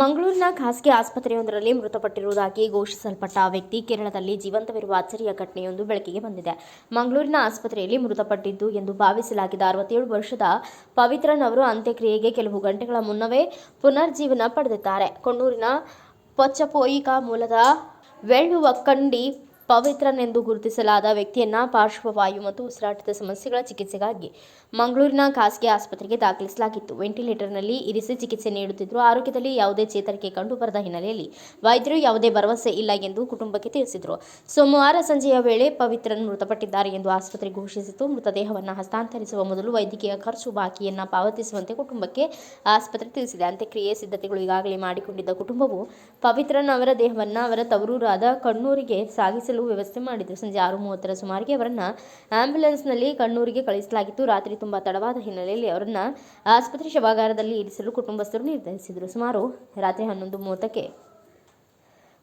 ಮಂಗಳೂರಿನ ಖಾಸಗಿ ಆಸ್ಪತ್ರೆಯೊಂದರಲ್ಲಿ ಮೃತಪಟ್ಟಿರುವುದಾಗಿ ಘೋಷಿಸಲ್ಪಟ್ಟ ವ್ಯಕ್ತಿ ಕೇರಳದಲ್ಲಿ ಜೀವಂತವಿರುವ ಅಚ್ಚರಿಯ ಘಟನೆಯೊಂದು ಬೆಳಕಿಗೆ ಬಂದಿದೆ. ಮಂಗಳೂರಿನ ಆಸ್ಪತ್ರೆಯಲ್ಲಿ ಮೃತಪಟ್ಟಿದ್ದು ಎಂದು ಭಾವಿಸಲಾಗಿದ್ದ 67 ವರ್ಷದ ಪವಿತ್ರನ್ ಅವರು ಅಂತ್ಯಕ್ರಿಯೆಗೆ ಕೆಲವು ಗಂಟೆಗಳ ಮುನ್ನವೇ ಪುನರ್ಜೀವನ ಪಡೆದಿದ್ದಾರೆ. ಕೊಣ್ಣೂರಿನ ಪೊಚ್ಚಪೋಯಿಕ ಮೂಲದ ವೆಳ್ಳುವಕ್ಕಂಡಿ ಪವಿತ್ರನ್ ಎಂದು ಗುರುತಿಸಲಾದ ವ್ಯಕ್ತಿಯನ್ನ ಪಾರ್ಶ್ವವಾಯು ಮತ್ತು ಉಸಿರಾಟದ ಸಮಸ್ಯೆಗಳ ಚಿಕಿತ್ಸೆಗಾಗಿ ಮಂಗಳೂರಿನ ಖಾಸಗಿ ಆಸ್ಪತ್ರೆಗೆ ದಾಖಲಿಸಲಾಗಿತ್ತು. ವೆಂಟಿಲೇಟರ್ನಲ್ಲಿ ಇರಿಸಿ ಚಿಕಿತ್ಸೆ ನೀಡುತ್ತಿದ್ದರು. ಆರೋಗ್ಯದಲ್ಲಿ ಯಾವುದೇ ಚೇತರಿಕೆ ಕಂಡುಬರದ ಹಿನ್ನೆಲೆಯಲ್ಲಿ ವೈದ್ಯರು ಯಾವುದೇ ಭರವಸೆ ಇಲ್ಲ ಎಂದು ಕುಟುಂಬಕ್ಕೆ ತಿಳಿಸಿದರು. ಸೋಮವಾರ ಸಂಜೆಯ ವೇಳೆ ಪವಿತ್ರನ್ ಮೃತಪಟ್ಟಿದ್ದಾರೆ ಎಂದು ಆಸ್ಪತ್ರೆ ಘೋಷಿಸಿತು. ಮೃತದೇಹವನ್ನು ಹಸ್ತಾಂತರಿಸುವ ಮೊದಲು ವೈದ್ಯಕೀಯ ಖರ್ಚು ಬಾಕಿಯನ್ನು ಪಾವತಿಸುವಂತೆ ಕುಟುಂಬಕ್ಕೆ ಆಸ್ಪತ್ರೆ ತಿಳಿಸಿದೆ. ಅಂತ್ಯಕ್ರಿಯೆ ಸಿದ್ಧತೆಗಳು ಈಗಾಗಲೇ ಮಾಡಿಕೊಂಡಿದ್ದ ಕುಟುಂಬವು ಪವಿತ್ರನ್ ಅವರ ದೇಹವನ್ನು ಅವರ ತವರೂರಾದ ಕಣ್ಣೂರಿಗೆ ಸಾಗಿಸಲು ವ್ಯವಸ್ಥೆ ಮಾಡಿದ್ದು, ಸಂಜೆ 6:30 ಸುಮಾರಿಗೆ ಅವರನ್ನು ಆಂಬ್ಯುಲೆನ್ಸ್ನಲ್ಲಿ ಕಣ್ಣೂರಿಗೆ ಕಳುಹಿಸಲಾಗಿತ್ತು. ರಾತ್ರಿ ತುಂಬಾ ತಡವಾದ ಹಿನ್ನೆಲೆಯಲ್ಲಿ ಅವರನ್ನು ಆಸ್ಪತ್ರೆ ಶವಾಗಾರದಲ್ಲಿ ಇರಿಸಲು ಕುಟುಂಬಸ್ಥರು ನಿರ್ಧರಿಸಿದರು. ಸುಮಾರು ರಾತ್ರಿ 11:30ಕ್ಕೆ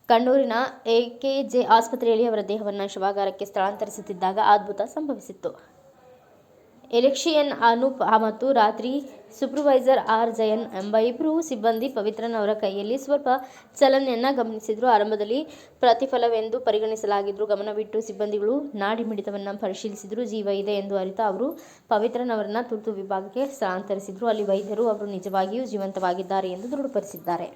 ಕಣ್ಣೂರಿನ ಎಕೆಜೆ ಆಸ್ಪತ್ರೆಯಲ್ಲಿ ಅವರ ದೇಹವನ್ನು ಶವಾಗಾರಕ್ಕೆ ಸ್ಥಳಾಂತರಿಸುತ್ತಿದ್ದಾಗ ಅದ್ಭುತ ಸಂಭವಿಸಿತ್ತು. ಎಲೆಕ್ಟ್ರಿಷಿಯನ್ ಅನೂಪ್ ಮತ್ತು ರಾತ್ರಿ ಸೂಪರ್ವೈಸರ್ ಆರ್ ಜಯನ್ ಎಂಬ ಇಬ್ಬರು ಸಿಬ್ಬಂದಿ ಪವಿತ್ರನ್ ಅವರ ಕೈಯಲ್ಲಿ ಸ್ವಲ್ಪ ಚಲನೆಯನ್ನು ಗಮನಿಸಿದರು. ಆರಂಭದಲ್ಲಿ ಪ್ರತಿಫಲವೆಂದು ಪರಿಗಣಿಸಲಾಗಿದ್ರು. ಗಮನವಿಟ್ಟು ಸಿಬ್ಬಂದಿಗಳು ನಾಡಿ ಮಿಡಿತವನ್ನು ಪರಿಶೀಲಿಸಿದರು. ಜೀವ ಇದೆ ಎಂದು ಅರಿತ ಅವರು ಪವಿತ್ರನ್ ಅವರನ್ನು ತುರ್ತು ವಿಭಾಗಕ್ಕೆ ಸ್ಥಳಾಂತರಿಸಿದರು. ಅಲ್ಲಿ ವೈದ್ಯರು ಅವರು ನಿಜವಾಗಿಯೂ ಜೀವಂತವಾಗಿದ್ದಾರೆ ಎಂದು ದೃಢಪಡಿಸಿದ್ದಾರೆ.